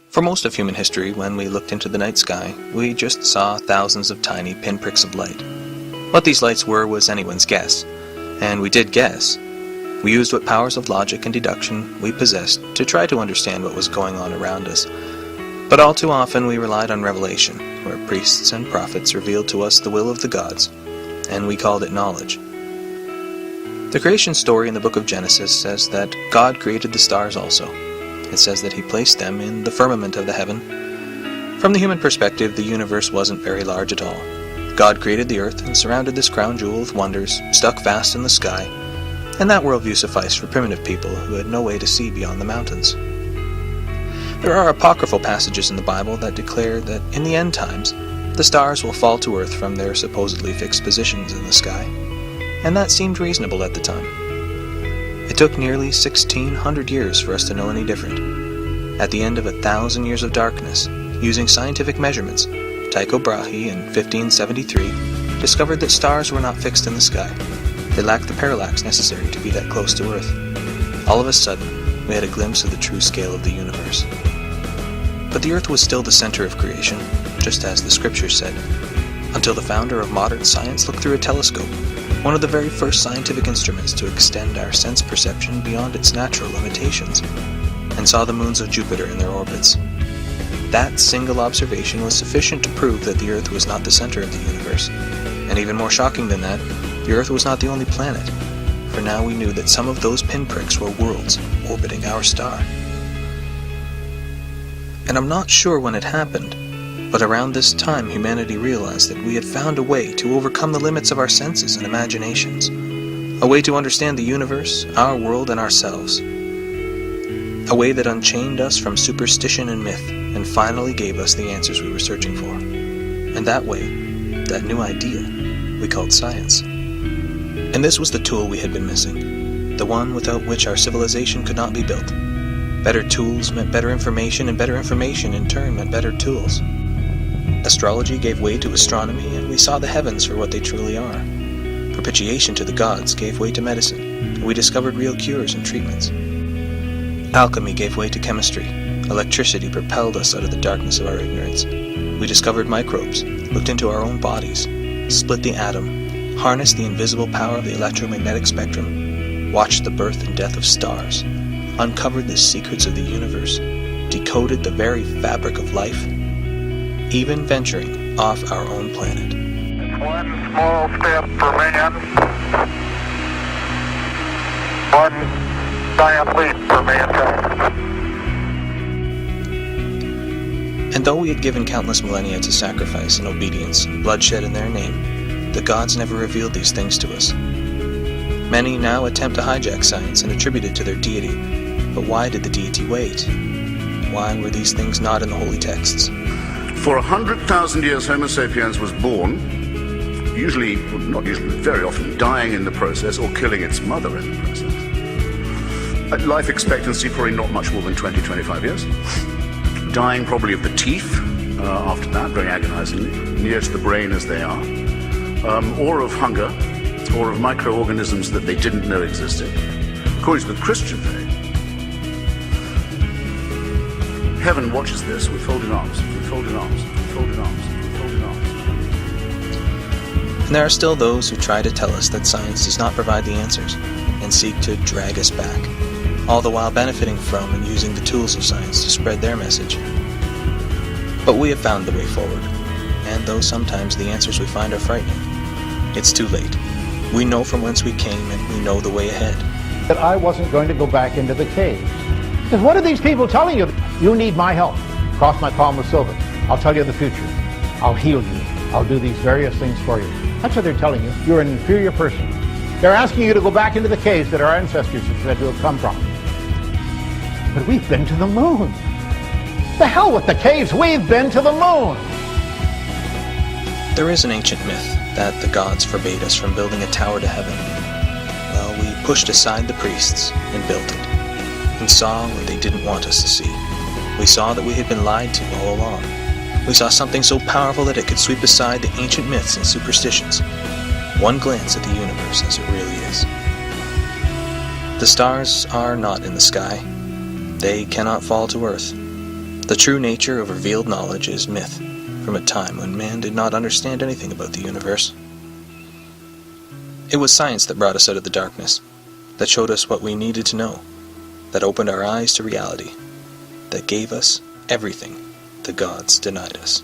For most of human history, when we looked into the night sky, we just saw thousands of tiny pinpricks of light. What these lights were was anyone's guess, and we did guess. We used what powers of logic and deduction we possessed to try to understand what was going on around us. But all too often we relied on revelation, where priests and prophets revealed to us the will of the gods, and we called it knowledge. The creation story in the book of Genesis says that God created the stars also. It says that he placed them in the firmament of the heaven. From the human perspective, the universe wasn't very large at all. God created the earth and surrounded this crown jewel with wonders, stuck fast in the sky, and that worldview sufficed for primitive people who had no way to see beyond the mountains. There are apocryphal passages in the Bible that declare that in the end times, the stars will fall to earth from their supposedly fixed positions in the sky, and that seemed reasonable at the time. It took nearly 1,600 years for us to know any different. At the end of 1,000 years of darkness, using scientific measurements, Tycho Brahe in 1573 discovered that stars were not fixed in the sky. They lacked the parallax necessary to be that close to Earth. All of a sudden, we had a glimpse of the true scale of the universe. But the Earth was still the center of creation, just as the scriptures said, until the founder of modern science looked through a telescope, one of the very first scientific instruments to extend our sense perception beyond its natural limitations, and saw the moons of Jupiter in their orbits. That single observation was sufficient to prove that the Earth was not the center of the universe, and even more shocking than that, the Earth was not the only planet, for now we knew that some of those pinpricks were worlds orbiting our star. And I'm not sure when it happened, but around this time humanity realized that we had found a way to overcome the limits of our senses and imaginations, a way to understand the universe, our world, and ourselves, a way that unchained us from superstition and myth and finally gave us the answers we were searching for. And that way, that new idea, we called science. And this was the tool we had been missing, the one without which our civilization could not be built. Better tools meant better information, and better information in turn meant better tools. Astrology gave way to astronomy, and we saw the heavens for what they truly are. Propitiation to the gods gave way to medicine, and we discovered real cures and treatments. Alchemy gave way to chemistry. Electricity propelled us out of the darkness of our ignorance. We discovered microbes, looked into our own bodies, split the atom, harnessed the invisible power of the electromagnetic spectrum, watched the birth and death of stars, uncovered the secrets of the universe, decoded the very fabric of life, even venturing off our own planet. One small step for man, one giant leap for mankind. And though we had given countless millennia to sacrifice and obedience and bloodshed in their name, the gods never revealed these things to us. Many now attempt to hijack science and attribute it to their deity, but why did the deity wait? Why were these things not in the holy texts? For 100,000 years, Homo sapiens was born, very often dying in the process or killing its mother in the process. Life expectancy probably not much more than 20-25 years. Dying probably of the teeth after that, very agonizingly, near to the brain as they are, or of hunger, or of microorganisms that they didn't know existed. According to the Christian faith, heaven watches this with folded arms, with folded arms, with folded arms, with folded arms. And there are still those who try to tell us that science does not provide the answers, and seek to drag us back, all the while benefiting from and using the tools of science to spread their message. But we have found the way forward, and though sometimes the answers we find are frightening, it's too late. We know from whence we came, and we know the way ahead. That I wasn't going to go back into the cave. Because what are these people telling you? You need my help. Cross my palm with silver. I'll tell you the future. I'll heal you. I'll do these various things for you. That's what they're telling you. You're an inferior person. They're asking you to go back into the caves that our ancestors are said to have come from. But we've been to the moon. The hell with the caves. We've been to the moon. There is an ancient myth that the gods forbade us from building a tower to heaven. Well, we pushed aside the priests and built it, and saw what they didn't want us to see. We saw that we had been lied to all along. We saw something so powerful that it could sweep aside the ancient myths and superstitions. One glance at the universe as it really is. The stars are not in the sky. They cannot fall to earth. The true nature of revealed knowledge is myth, from a time when man did not understand anything about the universe. It was science that brought us out of the darkness, that showed us what we needed to know, that opened our eyes to reality, that gave us everything the gods denied us.